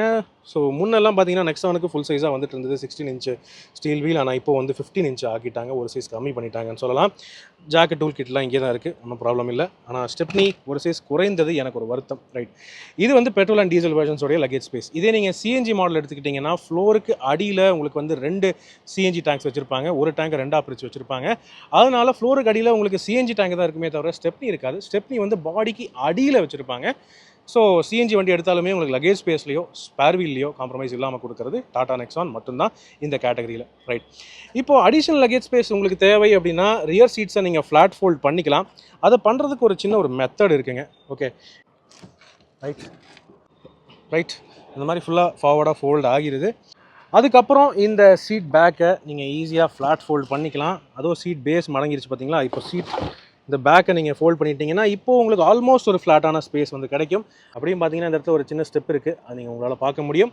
ஸோ முன்னெல்லாம் பார்த்தீங்கன்னா நெக்ஸானுக்கு ஃபுல் சைஸாக வந்துட்டு இருந்தது 16 இன்ச்சு ஸ்டீல் வீல். ஆனால் இப்போ வந்து 15 இன்ச்சு ஆக்கிட்டாங்க, ஒரு சைஸ் கம்மி பண்ணிட்டாங்கன்னு சொல்லலாம். ஜாக்கெட் டூல் கிட்லாம் இங்கே தான் இருக்குது, ஒன்றும் ப்ராப்ளம் இல்லை. ஆனால் ஸ்டெப்னி ஒரு சைஸ் குறைந்தது எனக்கு ஒரு வருத்தம். ரைட், இது வந்து பெட்ரோல் அண்ட் டீசல் வெர்ஷன்ஸோடைய லக்கேஜ் ஸ்பேஸ். இதே நீங்கள் சிஎன்ஜி மாடல் எடுத்துக்கிட்டிங்கன்னா ஃப்ளோருக்கு அடியில் உங்களுக்கு வந்து 2 சிஎன்ஜி டேங்க்ஸ் வச்சுருப்பாங்க, ஒரு டேங்க் 2ஆக பிரித்து வச்சுருப்பாங்க. அதனால ஃப்ளோருக்கு அடியில் உங்களுக்கு சிஎன்ஜி டேங்க் தான் இருக்குமே தவிர ஸ்டெப்னி இருக்காது. ஸ்டெப்னி வந்து பாடிக்கு அடியில் வச்சுருப்பாங்க. ஸோ சிஎன்ஜி வண்டி எடுத்தாலுமே உங்களுக்கு லக்கேஜ் ஸ்பேஸ்லையோ ஸ்பேர் வீல்லையோ காம்ப்ரமைஸ் இல்லாமல் கொடுக்குறது டாடா நெக்ஸான் மட்டும்தான் இந்த கேட்டகரியில். ரைட், இப்போது அடிஷனல் லக்கேஜ் ஸ்பேஸ் உங்களுக்கு தேவை அப்படின்னா ரியர் சீட்ஸை நீங்கள் ஃப்ளாட் ஃபோல்ட் பண்ணிக்கலாம். அதை பண்ணுறதுக்கு ஒரு சின்ன ஒரு மெத்தட் இருக்குங்க. ஓகே, ரைட், இந்த மாதிரி ஃபுல்லாக ஃபார்வர்டாக ஃபோல்ட் ஆகிடுது. அதுக்கப்புறம் இந்த சீட் பேக்கை நீங்கள் ஈஸியாக ஃப்ளாட் ஃபோல்ட் பண்ணிக்கலாம். அதுவும் சீட் பேஸ் மடங்கிருச்சு பார்த்தீங்களா. இப்போ சீட் இந்த பேக்கை நீங்கள் ஃபோல்ட் பண்ணிட்டீங்கன்னா இப்போது உங்களுக்கு ஆல்மோஸ்ட் ஒரு ஃப்ளாட்டான ஸ்பேஸ் வந்து கிடைக்கும். அப்படியும் பார்த்தீங்கன்னா இந்த இடத்துல ஒரு சின்ன ஸ்டெப் இருக்குது, அது நீங்கள் உங்களால் பார்க்க முடியும்.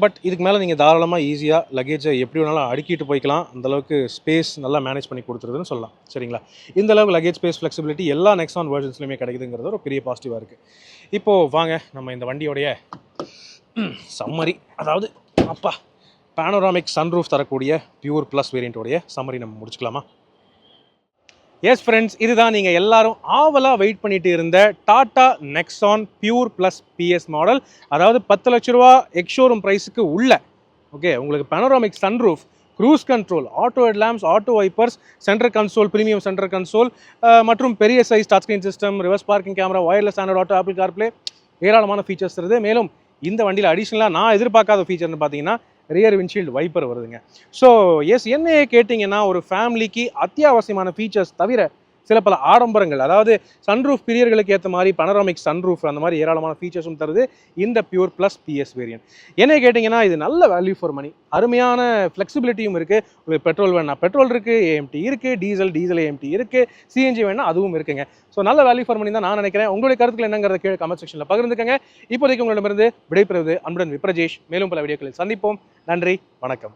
பட் இதுக்கு மேலே நீங்கள் தாராளமாக ஈஸியாக லக்கேஜை எப்படி வேணாலும் அடுக்கிட்டு போய்க்கலாம். அந்தளவுக்கு ஸ்பேஸ் நல்லா மேனேஜ் பண்ணி கொடுத்துருதுன்னு சொல்லலாம். சரிங்களா, இந்த அளவுக்கு லக்கேஜ் ஸ்பேஸ் ஃப்ளெக்சிபிலிட்டி எல்லா நெக்ஸான் வெர்ஷன்ஸ்லையுமே கிடைக்குதுங்கிறது ஒரு பெரிய பாசிட்டிவாக இருக்குது. இப்போது வாங்க நம்ம இந்த வண்டியோடைய சம்மரி, அதாவது பேனோராமிக் சன்ரூஃப் தரக்கூடிய பியூர் ப்ளஸ் வேரியண்ட்டோடைய சம்மரி நம்ம முடிச்சுக்கலாமா? எஸ் ஃப்ரெண்ட்ஸ், இதுதான் நீங்கள் எல்லாரும் ஆவலாக வெயிட் பண்ணிட்டு இருந்த Tata Nexon pure plus PS model. அதாவது 10 லட்ச ரூபா எக்ஷோரூம் ப்ரைஸுக்கு உள்ள ஓகே உங்களுக்கு panoramic sunroof, cruise control, auto head lamps, auto wipers, centre console, premium centre console மற்றும் பெரிய size touch screen system, reverse parking camera, wireless Android Auto, Apple CarPlay, ஏராளமான features இருக்குது. மேலும் இந்த வண்டியில் அடிஷ்னலாக நான் எதிர்பார்க்காத ஃபீச்சர்னு பார்த்தீங்கன்னா ரியர் விண்ட்ஷீல்டு வைப்பர் வருதுங்க. ஸோ எஸ், என்ன கேட்டிங்கன்னா ஒரு ஃபேமிலிக்கு அத்தியாவசியமான ஃபீச்சர்ஸ் தவிர சில பல ஆடம்பரங்கள், அதாவது சன்ரூஃப் பிரியர்களுக்கு ஏற்ற மாதிரி பனராமிக் சன்ரூஃப் அந்த மாதிரி ஏராளமான ஃபீச்சர்ஸும் தருது இந்த பியூர் ப்ளஸ் பிஎஸ் வேரியன்ட். என்ன கேட்டிங்கன்னா இது நல்ல வேல்யூ ஃபார் மணி, அருமையான ஃப்ளெக்சிபிலிட்டியும் இருக்குது. உங்களுக்கு பெட்ரோல் வேணா பெட்ரோல் இருக்குது, ஏஎம்டி இருக்குது, டீசல் ஏஎம்டி இருக்குது, சிஎன்ஜி வேணா அதுவும் இருக்குங்க. ஸோ நல்ல வேல்யூ ஃபார் மணி தான் நான் நினைக்கிறேன். உங்களுடைய கருத்துக்கள் என்னங்கிறத கீழே கமெண்ட் செக்ஷனில் பகிர்ந்துக்கங்க. இப்போதைக்கு உங்களிடமிருந்து விடைபெறுவது அன்புடன் விப்ரஜேஷ். மேலும் பல வீடியோக்களில் சந்திப்போம். நன்றி, வணக்கம்.